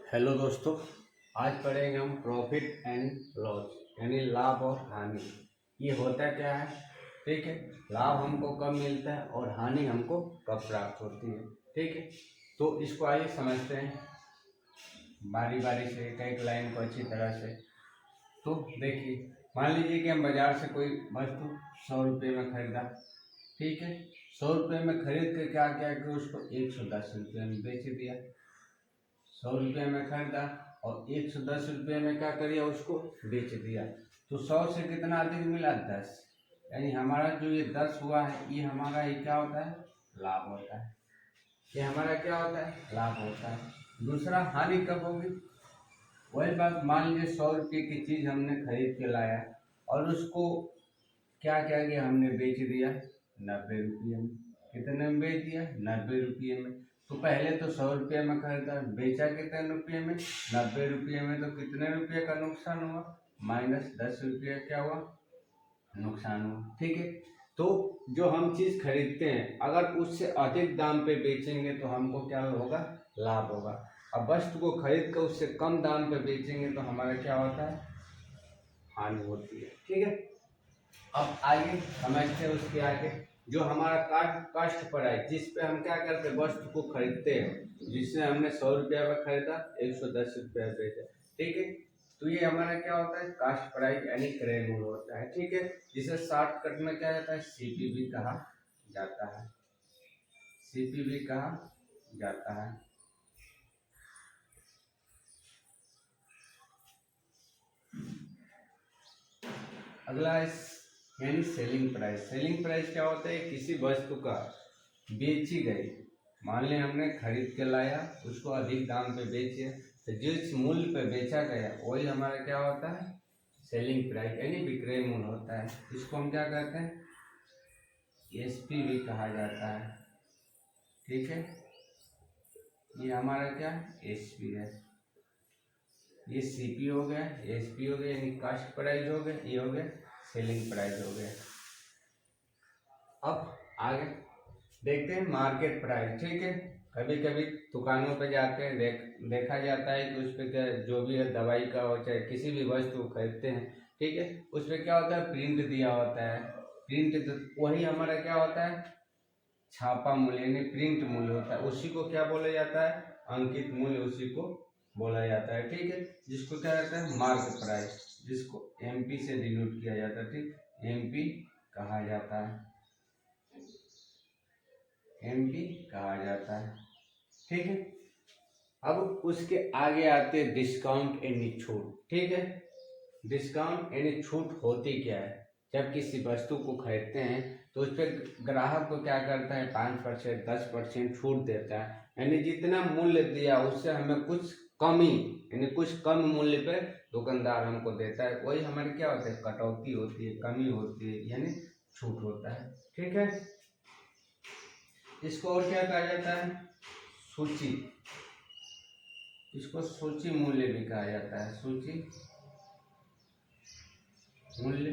Hello दोस्तों, आज पढ़ेंगे हम प्रॉफिट एंड लॉस यानी लाभ और हानि। ये होता क्या है? ठीक है, लाभ हमको कब मिलता है और हानि हमको कब प्राप्त होती है। ठीक है, तो इसको आइए समझते हैं बारी बारी से एक एक लाइन को अच्छी तरह से। तो देखिए, मान लीजिए कि हम बाजार से कोई वस्तु 100 रुपये में खरीदा। ठीक है, 100 रुपये में खरीद के क्या क्या कि उसको 110 रुपये में बेच दिया। 100 रुपये में खरीदा और 110 रुपये में क्या करिए उसको बेच दिया। तो 100 से कितना अधिक मिला? 10। यानी हमारा जो ये 10 हुआ है, ये हमारा ये क्या होता है? लाभ होता है। ये हमारा क्या होता है? लाभ होता है। दूसरा, हानि कब होगी? वही बात, मान लीजिए 100 रुपये की चीज़ हमने खरीद के लाया और उसको क्या क्या किया, हमने बेच दिया 90 रुपये में। कितने में बेच दिया? 90 रुपये में। तो पहले तो 100 रुपये में खरीदा, बेचा कितने रुपये में? 90 रुपये में। तो कितने रुपये का नुकसान हुआ? -10 रुपये क्या हुआ? नुकसान हुआ। ठीक है, तो जो हम चीज़ खरीदते हैं अगर उससे अधिक दाम पे बेचेंगे तो हमको क्या होगा? लाभ होगा। अब वस्तु को खरीद कर उससे कम दाम पे बेचेंगे तो हमारा क्या होता है? हानि होती है। ठीक है, अब आगे समझते हैं उसके आगे। जो हमारा कास्ट प्राइस, जिस पे हम क्या करते हैं? वस्तु को खरीदते हैं। जिससे हमने 100 रुपया में खरीदा, 110 रुपया बेचा। ठीक है, तो ये हमारा क्या होता है? कास्ट प्राइस यानी क्रय मूल्य होता है। ठीक है, जिसे शॉर्टकट में क्या जाता है? सीपीवी कहा जाता है। सीपीवी कहा जाता है। अगला इस यानी सेलिंग प्राइस। सेलिंग प्राइस क्या होता है? किसी वस्तु का बेची गई, मान लें हमने खरीद के लाया, उसको अधिक दाम पे बेचे, तो जिस मूल्य पे बेचा गया वही हमारा क्या होता है? सेलिंग प्राइस यानी विक्रय मूल्य होता है। इसको हम क्या कहते हैं? एसपी भी कहा जाता है। ठीक है, ये हमारा क्या? एसपी है। ये सीपी हो गया, एसपी हो गया यानी कास्ट प्राइस हो गया, ये हो गया सेलिंग प्राइस हो गया। अब आगे देखते हैं मार्केट प्राइस। ठीक है, कभी कभी दुकानों पे जाते हैं, देखा जाता है कि उस पर क्या जो भी है दवाई का हो चाहे किसी भी वस्तु खरीदते हैं, ठीक है, उस पर क्या होता है? प्रिंट दिया होता है। प्रिंट वही हमारा क्या होता है? छापा मूल्य यानी प्रिंट मूल्य होता है। उसी को क्या बोला जाता है? अंकित मूल्य उसी को बोला जाता है। ठीक है, जिसको क्या कहते हैं? मार्क प्राइस, जिसको एमपी से डिनोट किया जाता है। ठीक, एमपी कहा जाता है। एमपी कहा जाता है। ठीक है, अब उसके आगे आते हैं डिस्काउंट यानी छूट। ठीक है, डिस्काउंट यानी छूट होती क्या है? जब किसी वस्तु को खरीदते हैं तो उस पर ग्राहक को क्या करता है? 5%, 10% छूट देता है। यानी जितना मूल्य दिया उससे हमें कुछ कमी यानी कुछ कम मूल्य पे दुकानदार हमको देता है। वही हमारी क्या होता है? कटौती होती है, कमी होती है, यानी छूट होता है। ठीक है, इसको और क्या कहा जाता है? सूची। इसको सूची मूल्य भी कहा जाता है। सूची मूल्य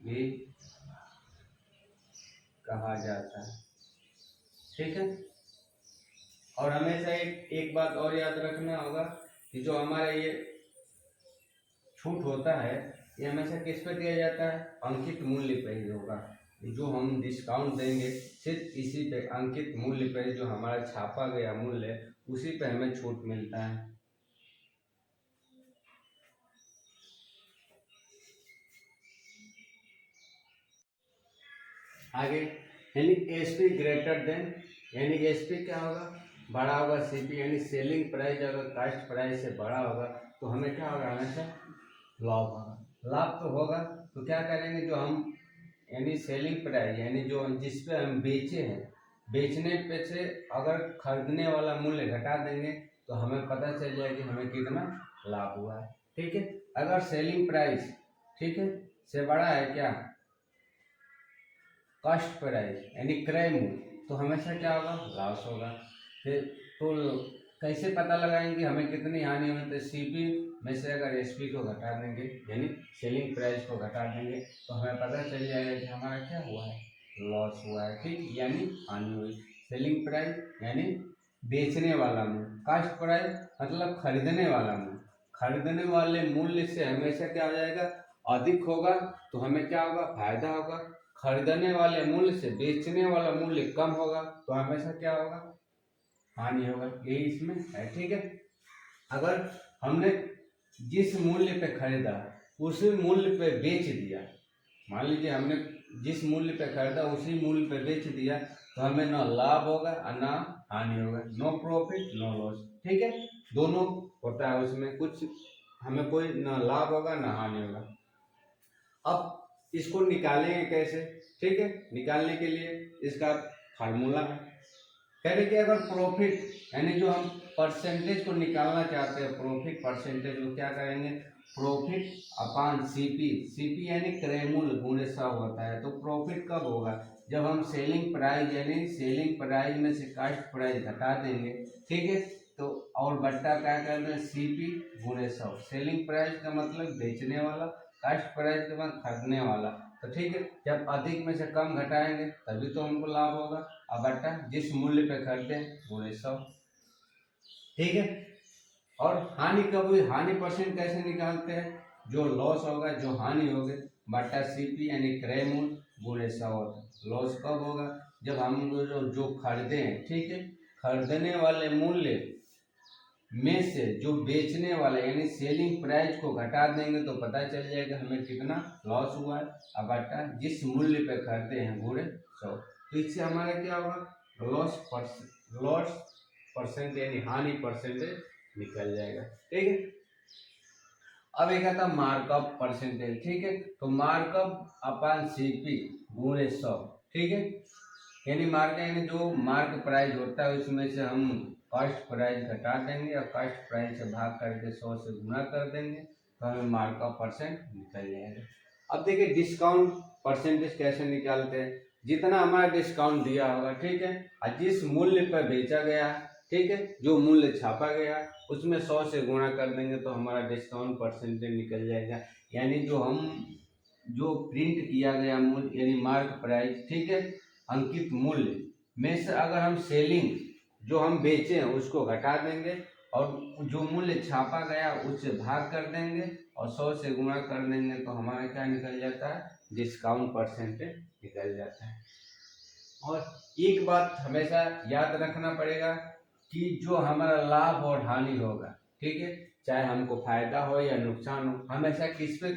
भी कहा जाता है। ठीक है, और हमेशा एक बात और याद रखना होगा कि जो हमारा ये छूट होता है ये हमेशा किस पे दिया जाता है? अंकित मूल्य पे ही होगा। जो हम डिस्काउंट देंगे सिर्फ इसी पे, अंकित मूल्य पे, जो हमारा छापा गया मूल्य उसी पे हमें छूट मिलता है। आगे यानी एसपी ग्रेटर देन, यानी एसपी क्या होगा? बड़ा होगा। सीपी यानी सेलिंग प्राइस अगर कास्ट प्राइस से बड़ा होगा तो हमें क्या होगा? हमेशा लाभ होगा। लाभ तो होगा, तो क्या करेंगे? जो हम यानी सेलिंग प्राइस यानी जो जिस पे हम बेचे हैं, बेचने पे से अगर खरीदने वाला मूल्य घटा देंगे तो हमें पता चल जाएगा कि हमें कितना लाभ हुआ है। ठीक है, अगर सेलिंग प्राइस, ठीक है, से बड़ा है क्या? कास्ट प्राइस यानी क्रय मूल्य, तो हमेशा क्या होगा? लॉस होगा। फिर तो कैसे पता लगाएंगे हमें कितनी हानि हुई? तो सीपी में से अगर एसपी को घटा देंगे यानी सेलिंग प्राइस को घटा देंगे तो हमें पता चल जाएगा कि हमारा क्या हुआ है? लॉस हुआ है। ठीक, यानी हानि हुई। सेलिंग प्राइस यानी बेचने वाला मूल्य, कास्ट प्राइस मतलब खरीदने वाला मूल्य। खरीदने वाले मूल्य से हमेशा क्या हो जाएगा, अधिक होगा तो हमें क्या होगा, फायदा होगा। खरीदने वाले मूल्य से बेचने वाला मूल्य कम होगा तो हमेशा क्या होगा, हानि होगा। यही इसमें है, ठीक है। अगर हमने जिस मूल्य पे खरीदा उसी मूल्य पे बेच दिया, मान लीजिए हमने जिस मूल्य पे खरीदा उसी मूल्य पे बेच दिया, तो हमें ना लाभ होगा और ना हानि होगा, नो प्रॉफिट नो लॉस, ठीक है। दोनों होता है उसमें, कुछ हमें कोई ना लाभ होगा ना हानि होगा। अब इसको निकालेंगे कैसे, ठीक है। निकालने के लिए इसका फार्मूला है, कह रहे कि अगर प्रॉफिट यानी जो हम परसेंटेज को निकालना चाहते हैं, प्रॉफिट परसेंटेज को क्या करेंगे, प्रॉफिट अपान सीपी, सीपी यानी क्रय मूल्य गुणे 100 होता है। तो प्रॉफिट कब होगा, जब हम सेलिंग प्राइस यानी सेलिंग प्राइस में से कास्ट प्राइस घटा देंगे, ठीक है। तो और बट्टा क्या कर दें, सीपी गुणे 100। सेलिंग प्राइस का मतलब बेचने वाला, कास्ट प्राइस के बाद खरीदने वाला। तो ठीक है, जब अधिक में से कम घटाएंगे तभी तो हमको लाभ होगा। अब बट्टा जिस मूल्य पे खरीदे गुणे 100, ठीक है। और हानि कब हुई, हानि परसेंट कैसे निकालते हैं, जो लॉस होगा, जो हानि होगी, बट्टा सीपी यानी क्रय मूल्य गुणे 100 होता है। लॉस कब होगा, जब हम जो खरीदे हैं, ठीक है, खरीदने वाले मूल्य में से जो बेचने वाला यानी सेलिंग प्राइस को घटा देंगे तो पता चल जाएगा हमें कितना लॉस हुआ है। अब बटा जिस मूल्य पे खरीदे हैं गुणे 100, तो इससे हमारा क्या होगा, लॉस परसेंट यानी हानि परसेंटेज निकल जाएगा, ठीक है। अब एक आता मार्कअप परसेंटेज, ठीक है। तो मार्कअप अपन सीपी गुणे 100, ठीक है। यानी मार्क यानी जो मार्क प्राइस होता है उसमें से हम कॉस्ट प्राइस घटा देंगे और कॉस्ट प्राइस से भाग करके 100 से गुणा कर देंगे तो हमें मार्कअप परसेंट निकल जाएगा। अब देखिए डिस्काउंट परसेंटेज कैसे निकालते हैं, जितना हमारा डिस्काउंट दिया होगा, ठीक है, और जिस मूल्य पर बेचा गया, ठीक है, जो मूल्य छापा गया उसमें 100 से गुणा कर देंगे तो हमारा डिस्काउंट परसेंटेज निकल जाएगा। यानी जो प्रिंट किया गया मूल्य यानी मार्क प्राइस, ठीक है, अंकित मूल्य में से अगर हम सेलिंग जो हम बेचे हैं उसको घटा देंगे और जो मूल्य छापा गया उससे भाग कर देंगे और 100 से गुणा कर देंगे तो हमारा क्या निकल जाता है, डिस्काउंट परसेंटेज निकल जाता है। और एक बात हमेशा याद रखना पड़ेगा कि जो हमारा लाभ और हानि होगा, ठीक है, चाहे हमको फायदा हो या नुकसान हो, हमेशा किस पे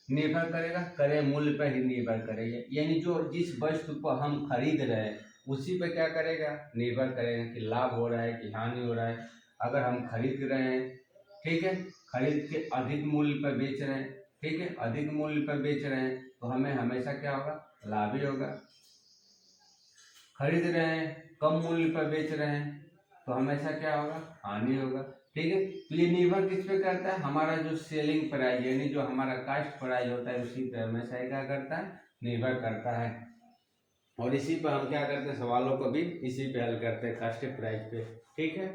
निर्भर करेगा, क्रय मूल्य पर ही निर्भर करेगा। यानी जो जिस वस्तु को हम खरीद रहे हैं उसी पे क्या करेगा, निर्भर करेगा कि लाभ हो रहा है कि हानि हो रहा है। अगर हम खरीद रहे हैं, ठीक है, खरीद के अधिक मूल्य पर बेच रहे हैं, ठीक है, अधिक मूल्य पर बेच रहे हैं तो हमें हमेशा क्या होगा, लाभ ही होगा। खरीद रहे हैं कम मूल्य पर बेच रहे हैं तो हमेशा क्या होगा, हानि होगा, ठीक है। तो ये निर्भर किस पे करता है, हमारा जो सेलिंग प्राइस यानी जो हमारा कास्ट प्राइस होता है उसी पे हमेशा क्या करता है, निर्भर करता है। और इसी पर हम क्या करते हैं, सवालों को भी इसी पे हल करते हैं, कास्ट प्राइस पे, ठीक है।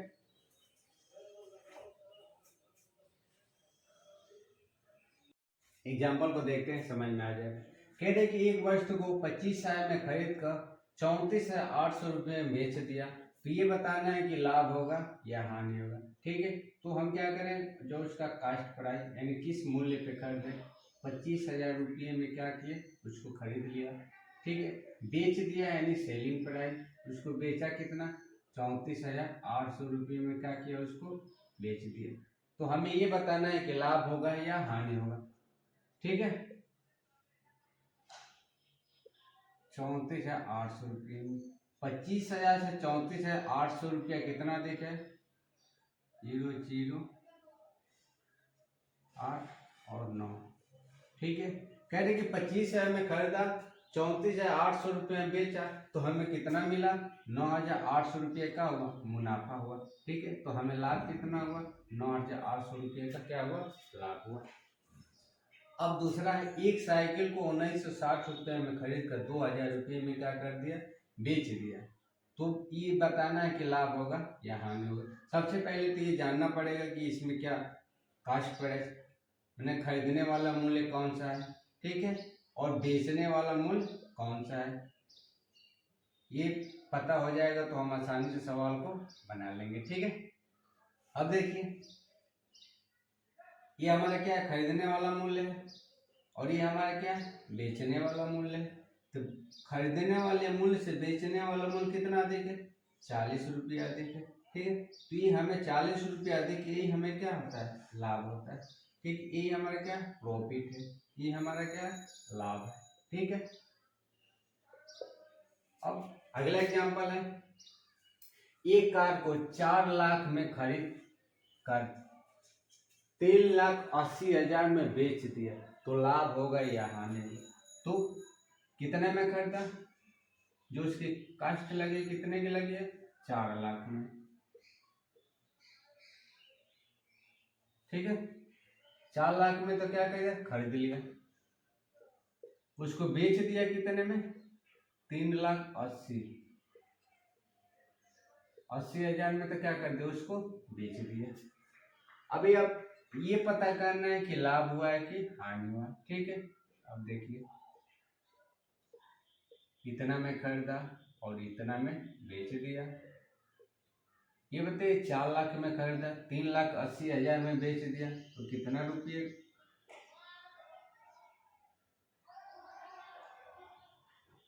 एग्जाम्पल को देखते हैं, समझ में आ जाएगा। कहते हैं कि एक वस्तु को 25,000 में खरीद कर 34,800 रुपये में बेच दिया, तो ये बताना है कि लाभ होगा या हानि होगा, ठीक है। तो हम क्या करें, जो उसका कास्ट प्राइस यानी किस मूल्य पे खरीदे, 25,000 रुपये में क्या किए, उसको खरीद लिया, ठीक है। बेच दिया यानी सेलिंग प्राइस, उसको बेचा कितना, 34,800 रुपये में क्या किया, उसको बेच दिया। तो हमें ये बताना है कि लाभ होगा या हानि होगा, ठीक है। 34,800 रुपये में 25,000 से 34,800 रुपया कितना देखे, 0 0 8 और 9, ठीक है। कह रहे कि 25,000 में खरीदा, 34,800 रुपये में बेचा, तो हमें कितना मिला, 9,800 रुपये का हुआ मुनाफा हुआ, ठीक है। तो हमें लाभ कितना हुआ, 9,800 रुपये का क्या हुआ, लाभ हुआ। अब दूसरा है, एक साइकिल को 1960 रुपये में खरीद कर 2,000 रुपये में क्या कर दिया, बेच दिया, तो ये बताना है कि लाभ होगा या हानि होगा। सबसे पहले तो ये जानना पड़ेगा कि इसमें क्या कास्ट प्राइस मैंने खरीदने वाला मूल्य कौन सा है, ठीक है, और बेचने वाला मूल्य कौन सा है। ये पता हो जाएगा तो हम आसानी से सवाल को बना लेंगे। ठीक है, अब देखिए ये हमारा क्या है, खरीदने वाला मूल्य है और ये हमारा क्या है, बेचने वाला मूल्य है। तो खरीदने वाले मूल्य से बेचने वाला मूल्य कितना अधिक है, 40 रुपया अधिक है। ठीक है, तो ये हमें 40 रुपया अधिक, यही हमें क्या होता है, लाभ होता है। ठीक, ये हमारा क्या प्रॉफिट है, ये हमारा क्या लाभ है। ठीक है, अब अगला एग्जांपल है, एक कार को 4 लाख में खरीद कर 3,80,000 में बेच दिया तो लाभ होगा या हानि। तो कितने में खरीदा, जो उसकी कास्ट लगी कितने की लगी है, 4 लाख में। ठीक है, 4 लाख में तो क्या करेगा, खरीद लिया, उसको बेच दिया कितने में, 3,80,000 में। तो क्या कर दिया, उसको बेच दिया। अभी अब ये पता करना है कि लाभ हुआ है कि हानि हुआ। ठीक है, अब देखिए इतना में खरीदा और इतना में बेच दिया। ये बताइए 4 लाख में खरीदा, 3,80,000 में बेच दिया तो कितना रुपये,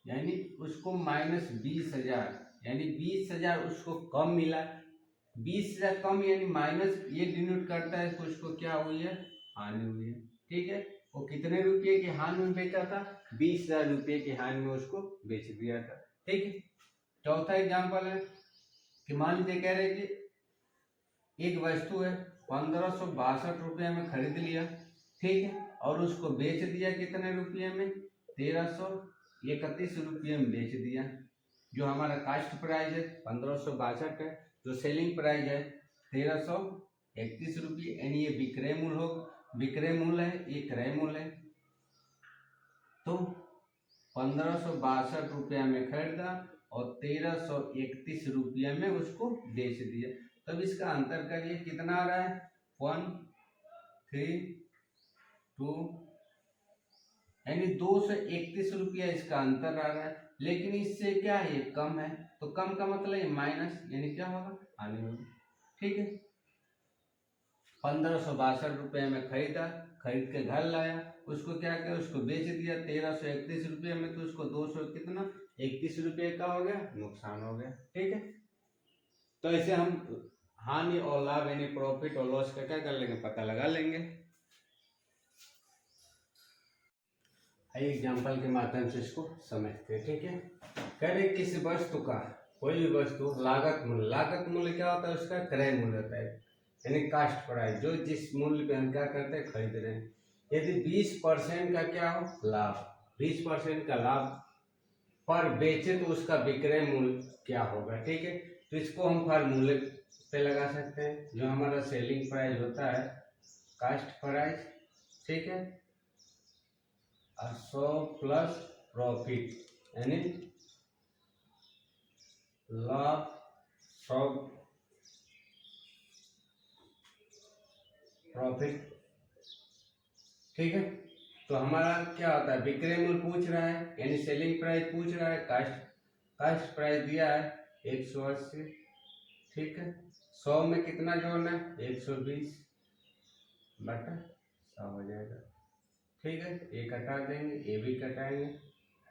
यानी उसको -20,000, यानी 20,000 उसको कम मिला। 20,000 कम यानी माइनस, ये डिनोट करता है कि उसको क्या हुई है, हानि हुई है। ठीक है, वो कितने रुपये की हानि में बेचा था, 20,000 रुपये की हानि में उसको बेच दिया था। ठीक है, चौथा एग्जाम्पल है कि मान लीजिए कह रहे कि एक वस्तु है 1562 रुपये में खरीद लिया। ठीक है, और उसको बेच दिया कितने रुपये में, 1331 रुपये में बेच दिया। जो हमारा कास्ट प्राइस है 1562 है, जो सेलिंग प्राइस है 1331 रुपये, यानी ये विक्रय मूल्य हो, विक्रय मूल्य है, ये क्रय मूल्य है। तो 1562 रुपया में खरीदा और 1331 रुपये में उसको बेच दिया। तब इसका अंतर करिए कितना आ रहा है, 132, यानी 231 रुपया इसका अंतर आ रहा है। लेकिन इससे क्या है, कम है, तो कम का मतलब ये माइनस, यानी क्या होगा, हानि होगी। ठीक है, 1562 रुपये में खरीदा, खरीद के घर लाया, उसको क्या किया, उसको बेच दिया 1331 रुपये में, तो उसको 200 कितना 31 रुपये का हो गया, नुकसान हो गया। ठीक है, तो ऐसे हम हानि और लाभ यानी प्रॉफिट और लॉस का क्या कर लेंगे, पता लगा लेंगे। एग्जाम्पल के माध्यम से इसको समझते हैं। ठीक है, कह रहे किसी वस्तु का, कोई भी वस्तु लागत मूल्य, लागत मूल्य क्या होता है, उसका क्रय मूल्य होता है, यानी कास्ट प्राइस, जो जिस मूल्य पे हम क्या करते हैं, खरीद रहे हैं। यदि 20% का क्या हो, लाभ, 20% का लाभ पर बेचे तो उसका विक्रय मूल्य क्या होगा। ठीक है, तो इसको हम फार्मूले पे लगा सकते हैं, जो हमारा सेलिंग प्राइस होता है कास्ट प्राइस। ठीक है, 100 प्लस प्रॉफिट, यानी लाभ 100 प्रॉफिट। ठीक है, तो हमारा क्या होता है, विक्रय मूल्य पूछ रहा है, यानी सेलिंग प्राइस पूछ रहा है, कास्ट प्राइस दिया है 180। ठीक है, 100 में कितना जोड़ना है, 120 बटा 100 हो जाएगा। ठीक है, ये कटा देंगे, ये भी कटाएंगे,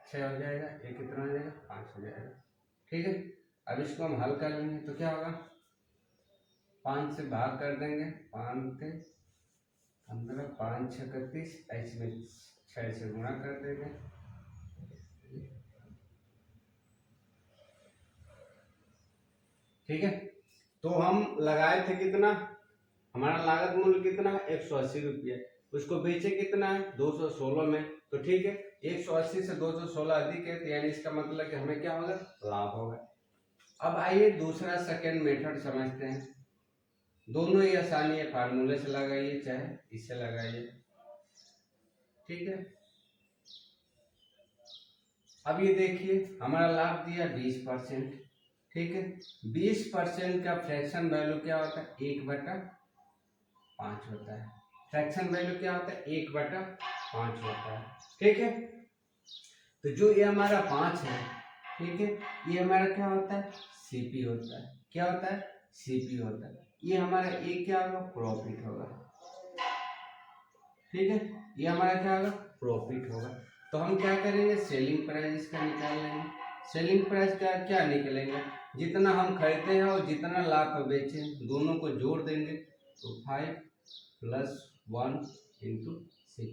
6 हो जाएगा, ये कितना हो जाएगा, 5 हो जाएगा। ठीक है, अब इसको हम हल कर लेंगे तो क्या होगा, 5 से भाग कर देंगे, 5 से 15, 5 6 31, ऐसे में 6 से गुणा कर देंगे। ठीक है, तो हम लगाए थे कितना, हमारा लागत मूल्य कितना है, 180 रुपये, उसको बेचे कितना है, 216 में। तो ठीक है, 180 से 216 अधिक है, तो यानी इसका मतलब कि हमें क्या होगा, लाभ होगा। अब आइए दूसरा सेकेंड मेथड समझते हैं, दोनों ही आसानी है, फार्मूले से लगाइए चाहे इससे लगाइए। ठीक है, अब ये देखिए हमारा लाभ दिया 20%। ठीक है, 20% का फ्रैक्शन वैल्यू क्या होता है, 1/5 होता है। फ्रैक्शन वैल्यू क्या होता है, 1/5 होता है। ठीक है, तो जो ये हमारा 5 है, ठीक है। ये हमारा क्या होता है, सीपी होता है। क्या होता है, सीपी होता है। ये हमारा एक क्या होगा, प्रॉफिट होगा। ठीक है, ये हमारा क्या होगा, प्रॉफिट होगा। तो हम क्या करेंगे, सेलिंग प्राइस इसका निकाल लेंगे। सेलिंग प्राइस का क्या निकलेंगे, जितना हम खरीदते हैं और जितना लाभ पर बेचे दोनों को जोड़ देंगे तो 5 + 1 × 6,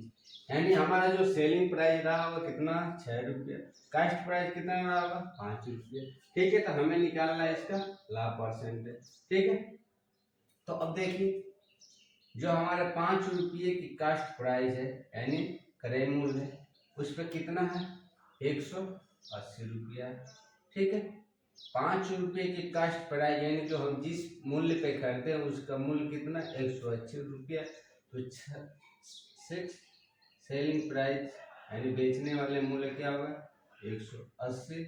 यानी हमारा जो सेलिंग प्राइस रहा होगा कितना, 6 रुपये। कास्ट प्राइस कितना रहा होगा, 5 रुपये। ठीक है, तो हमें निकालना है इसका लाभ परसेंटेज। ठीक है, तो अब देखिए जो हमारे 5 रुपये की कास्ट प्राइस है यानी क्रय मूल्य है, उस पर कितना है, 180 रुपया। ठीक है, 5 रुपये की कास्ट प्राइस यानी जो हम जिस मूल्य पे खरीदते हैं उसका मूल्य कितना, 180 रुपया। तो 6 सेलिंग प्राइस यानी बेचने वाले मूल्य क्या होगा, 180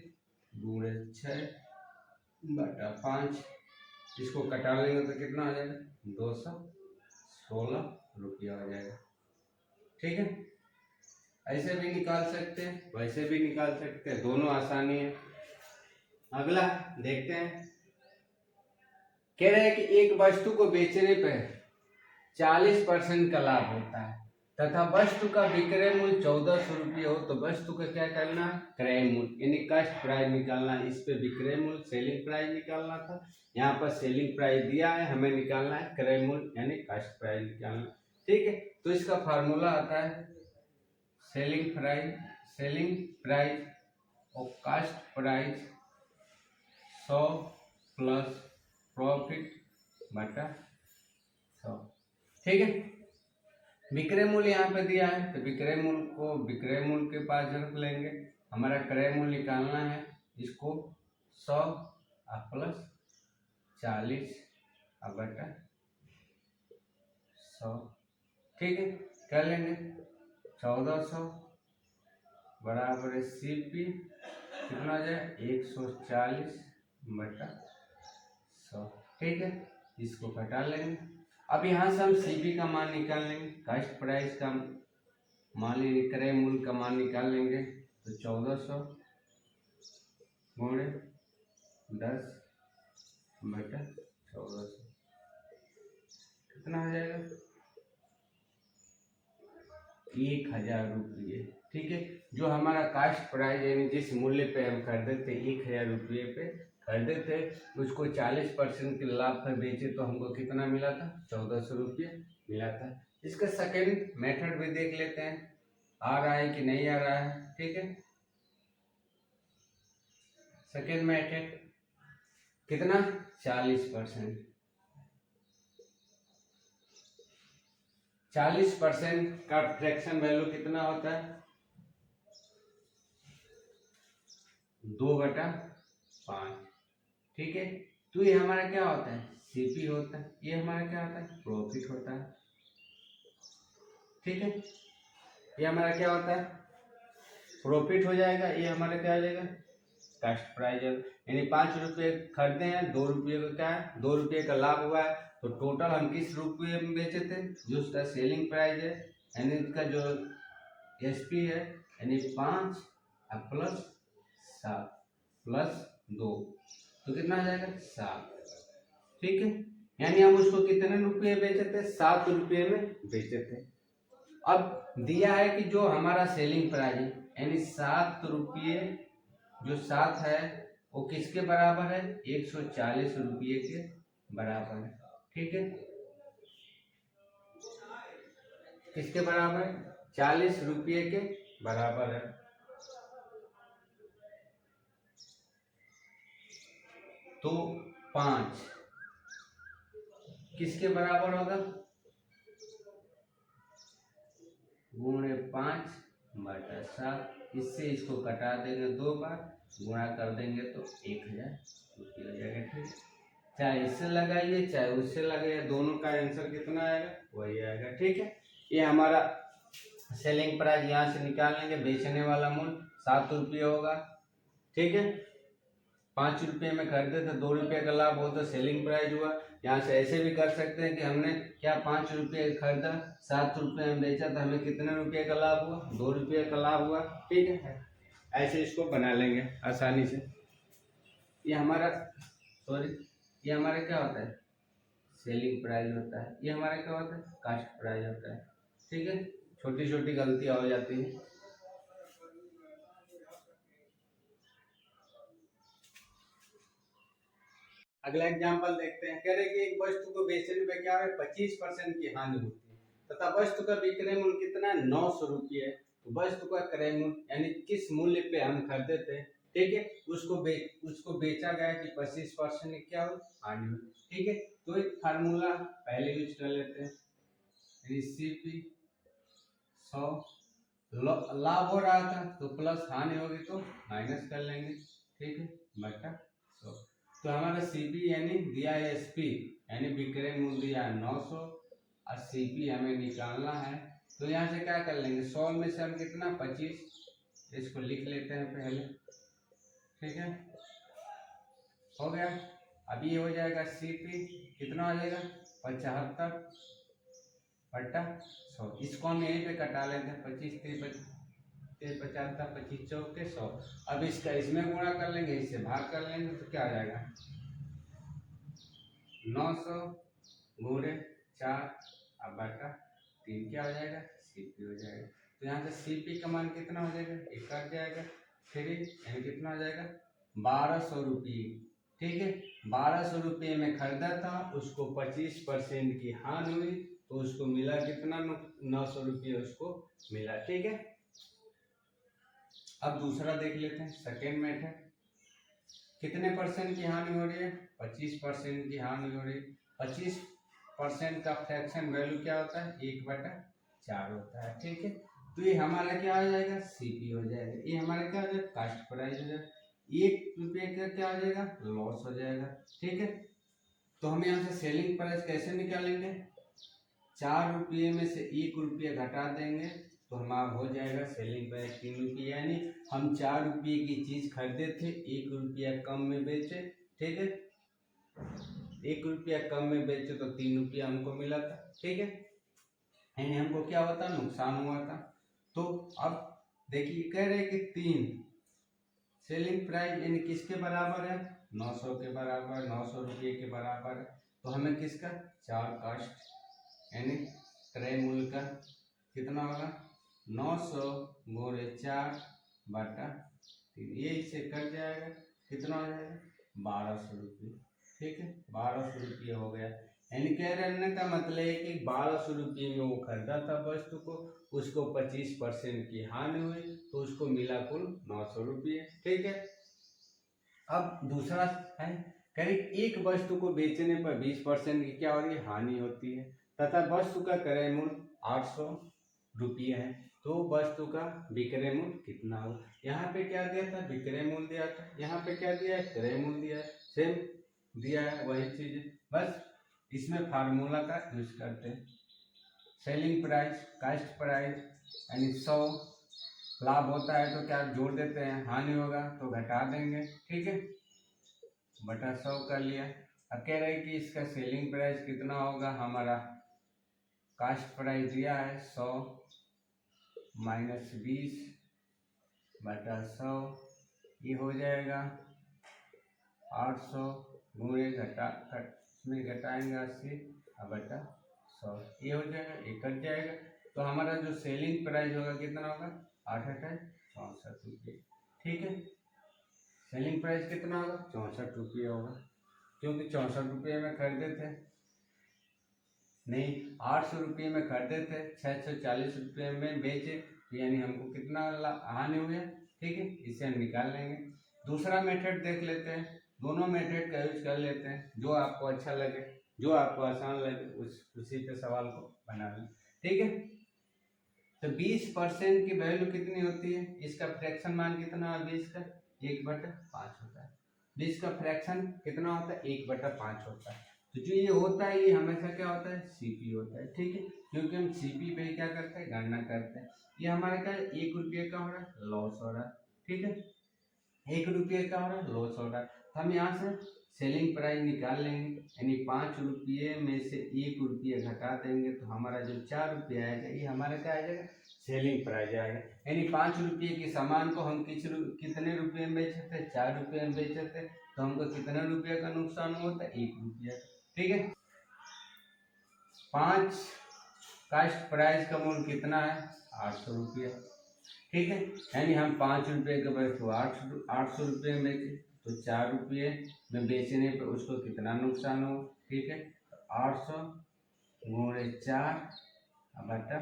× 6/5। इसको कटा लेंगे तो कितना हो जाएगा, 216 रुपया हो जाएगा। ठीक है, ऐसे भी निकाल सकते हैं, वैसे भी निकाल सकते हैं, दोनों आसानी है। अगला देखते हैं, कह रहे हैं कि एक वस्तु को बेचने पर 40% का लाभ होता है तथा वस्तु का विक्रय मूल्य 1400 रुपये हो तो वस्तु का क्या करना है, क्रय मूल्य यानी कास्ट प्राइस निकालना। इस पे विक्रय मूल्य सेलिंग प्राइस निकालना था, यहाँ पर सेलिंग प्राइस दिया है, हमें निकालना है क्रय मूल्य यानी कास्ट प्राइस निकालना। ठीक है, तो इसका फार्मूला आता है सेलिंग प्राइस और कास्ट प्राइस 100 + प्रॉफिट बटा 100। ठीक है, विक्रय मूल्य यहाँ पे दिया है तो विक्रय मूल्य को विक्रय मूल्य के पास रख लेंगे। हमारा क्रय मूल्य निकालना है, इसको 100 + 40 बटा 100। ठीक है, कर लेंगे 1400 बराबर सीपी कितना हो जाए, 140 बटा 100। ठीक है, इसको घटा लेंगे। अब यहाँ से हम सीपी का मान निकाल लेंगे, कास्ट प्राइस का मान लेंगे, क्रय मूल्य का मान निकाल लेंगे। तो 1400 × 10 बटा 1400 कितना हो जाएगा, 1000 रुपये। ठीक है, जो हमारा कास्ट प्राइस यानी जिस मूल्य पे हम खरीदे थे 1000 रुपये पे खरीदे थे, उसको 40% के लाभ पर बेचे तो हमको कितना मिला था, 1400 रुपये मिला था। इसका सेकेंड मेथड भी देख लेते हैं, आ रहा है कि नहीं आ रहा है। ठीक है, सेकेंड मेथड कितना, 40%। 40% का फ्रैक्शन वैल्यू कितना होता है, 2/5। ठीक है, तो ये हमारा क्या होता है, सीपी होता है, ये हमारा क्या होता है, प्रॉफिट होता है। ठीक है, ये हमारा क्या होता है, प्रॉफिट हो जाएगा। ये हमारा क्या हो जाएगा, कास्ट प्राइस। यानी 5 रुपये खरीदे हैं, 2 रुपये का क्या है, 2 रुपये का लाभ हुआ है। तो टोटल हम किस रुपये में बेचे थे, जो उसका सेलिंग प्राइस है यानी इसका जो एसपी है यानी 5 + 7 + 2 तो कितना आ जाएगा, 7। ठीक है, यानी हम उसको कितने रुपये बेचे थे, 7 रुपये में बेचे थे। अब दिया है कि जो हमारा सेलिंग प्राइस है यानी 7 रुपये, जो 7 है वो किसके बराबर है, 140 रुपये के बराबर है। ठीक है, किसके बराबर है, 40 रुपये के बराबर है। तो 5 किसके बराबर होगा, गुणे 5/7। इससे इसको कटा देंगे 2 बार, गुणा कर देंगे तो 1000 रुपये हो जाएगा। ठीक, चाहे इससे लगाइए चाहे उससे लगाइए, दोनों का आंसर कितना आएगा, वही आएगा। ठीक है, ये हमारा सेलिंग प्राइस यहाँ से निकाल लेंगे, बेचने वाला मूल्य 7 रुपये होगा। ठीक है, 5 रुपये में खरीदे थे, 2 रुपये का लाभ हो तो सेलिंग प्राइस हुआ। यहाँ से ऐसे भी कर सकते हैं कि हमने क्या 5 रुपये खरीदा, 7 रुपये में बेचा तो हमें कितने रुपये का लाभ हुआ, 2 रुपये का लाभ हुआ। ठीक है, ऐसे इसको बना लेंगे आसानी से। ये हमारा ये हमारा क्या होता है, सेलिंग प्राइस होता है। ये हमारा क्या होता है, कास्ट प्राइस होता है। ठीक है, छोटी छोटी गलतियाँ हो जाती हैं। अगला एग्जाम्पल देखते हैं। कह रहे कि एक वस्तु को बेचने पे क्या है, 25% की हानि होती है तथा वस्तु का विक्रय मूल्य कितना है, 900 रुपये है। तो वस्तु का क्रय मूल्य यानी किस मूल्य पे हम खरीदे थे, ठीक है, उसको बेचा गया कि 25% की क्या हो, हानि हो। ठीक है, तो एक फार्मूला पहले यूज कर लेते हैं। सीपी 100 लाभ हो रहा था तो प्लस हानि होगी तो माइनस कर लेंगे। ठीक है, बटा 100। तो हमारा सीपी यानी दिया है एसपी यानी विक्रय मूल्य दिया है 900 और सीपी हमें निकालना है। तो यहाँ से क्या कर लेंगे, 100 में से हम कितना 25, इसको लिख लेते हैं पहले। ठीक है, हो गया। अब ये हो जाएगा सीपी कितना हो जाएगा 75 बटा 100। इसको हम यहीं पे कटा लेते हैं, 25 75 25 चौके 100। अब इसका इसमें गुणा कर लेंगे, इससे भाग कर लेंगे तो क्या आ जाएगा 900 गुणे 4 अब बटा 3 क्या हो जाएगा, सीपी हो जाएगा। तो यहाँ से सीपी का मान कितना हो जाएगा, एक कट जाएगा, फिर यानी कितना हो जाएगा 1200 रुपये। ठीक है, 1200 रुपये में खरीदा था, उसको 25% की हानि हुई तो उसको मिला कितना, 900 रुपये उसको मिला। ठीक है, अब दूसरा देख लेते हैं, सेकेंड मेथड। कितने परसेंट की हानि हो रही है, 25% की हानि हो रही है। 25% का फ्रैक्शन वैल्यू क्या होता है, 1/4 होता है। ठीक है, तो ये हमारा क्या हो जाएगा, सीपी हो जाएगा। ये हमारा क्या हो जाएगा, कास्ट प्राइस हो जाएगा। 1 रुपये का क्या हो जाएगा, लॉस हो जाएगा। ठीक है, तो हम यहाँ से सेलिंग प्राइस कैसे निकालेंगे, 4 रुपये में से 1 रुपया घटा देंगे तो हमारा हो जाएगा सेलिंग प्राइस 3 रुपये। यानी हम 4 रुपये की चीज खरीदे थे, 1 रुपया कम में बेचे। ठीक है, 1 रुपया कम में बेचे तो 3 रुपया हमको मिला था। ठीक है, यानी हमको क्या होता, नुकसान हुआ था। तो अब देखिए कह रहे कि 3 सेलिंग प्राइस यानी किसके बराबर है, 900 के बराबर, 900 रुपये के बराबर है। तो हमें किसका 4 कास्ट यानी क्रय मूल्य का कितना होगा 900 गुणे 4 बटा 3, ये इससे कट जाएगा, कितना हो जाएगा 1200 रुपये। ठीक है, 1200 रुपये हो गया। यानी कह रहे का मतलब है कि 1200 रुपये में वो खरीदा था वस्तु को, उसको 25% की हानि हुई तो उसको मिला कुल 900 रुपये। ठीक है, अब दूसरा है, करीब एक वस्तु को बेचने पर 20% की क्या हो रही है, हानि होती है तथा वस्तु का क्रय मूल्य 800 रुपये है। तो वस्तु का विक्रय मूल्य कितना हो, यहाँ पे क्या दिया था, विक्रय मूल्य दिया था, यहाँ पे क्या दिया है, क्रय मूल्य दिया है, सेम दिया है वही चीज, बस इसमें फार्मूला का यूज करते हैं। सेलिंग प्राइस कास्ट प्राइस यानी 100, लाभ होता है तो क्या जोड़ देते हैं, हानि होगा तो घटा देंगे। ठीक है, बटा 100 कर लिया। अब कह रहे हैं कि इसका सेलिंग प्राइस कितना होगा, हमारा कास्ट प्राइस दिया है 100 माइनस 20 बटा 100, ये हो जाएगा 800 गुणे इसमें घटाएंगे 80 बटा 100, ये हो जाएगा, ये कट जाएगा। तो हमारा जो सेलिंग प्राइस होगा कितना होगा 8/64 रुपये। ठीक है, सेलिंग प्राइस कितना होगा 64 रुपये होगा, क्योंकि 64 रुपये में खरीदे थे, नहीं 800 रुपये में खरीदे थे, 640 रुपये में बेचे, यानी हमको कितना हानि हुआ। ठीक है, इसे हम निकाल लेंगे। दूसरा मेथड देख लेते हैं, दोनों मेथड का यूज कर लेते हैं, जो आपको अच्छा लगे, जो आपको आसान लगे उसी पे सवाल को बना लें। ठीक है, तो 20% की वैल्यू कितनी होती है, इसका फ्रैक्शन मान कितना है 20 का 1/5 होता है। 20 का फ्रैक्शन कितना होता है 1/5 होता है। तो जो ये होता है ये हमेशा क्या होता है, सीपी होता है। ठीक है, क्योंकि हम सीपी पे क्या करते हैं, गणना करते हैं। ये हमारे क्या 1 रुपये का हो रहा है, लॉस हो रहा है। ठीक है, 1 रुपये का हो रहा है, लॉस हो रहा है। तो हम यहाँ से सेलिंग प्राइस निकाल लेंगे, यानी 5 रुपये में से 1 रुपये घटा देंगे तो हमारा जो 4 रुपये आएगा ये हमारा क्या आ जाएगा, सेलिंग प्राइस आएगा। यानी 5 रुपये की सामान को हम कितने रुपये में बेचते हैं, 4 रुपये में बेचते हैं, तो हमको कितने रुपये का नुकसान होता है, 1 रुपया। ठीक है, 5 कास्ट प्राइस का मूल्य कितना है, 800 रुपया। ठीक है, यानी हम 5 रुपये के बजाय तो 800 रुपये में बेचे, तो 4 रुपये में बेचने पे उसको कितना नुकसान हो। ठीक है, 800 गुणे 4 बटा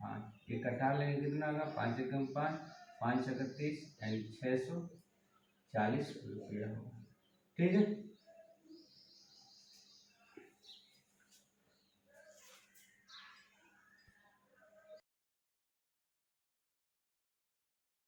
5, ये कटा लेंगे, कितना होगा, 5 एकम 5, 5 31 यानी 640 रुपया होगा। ठीक है।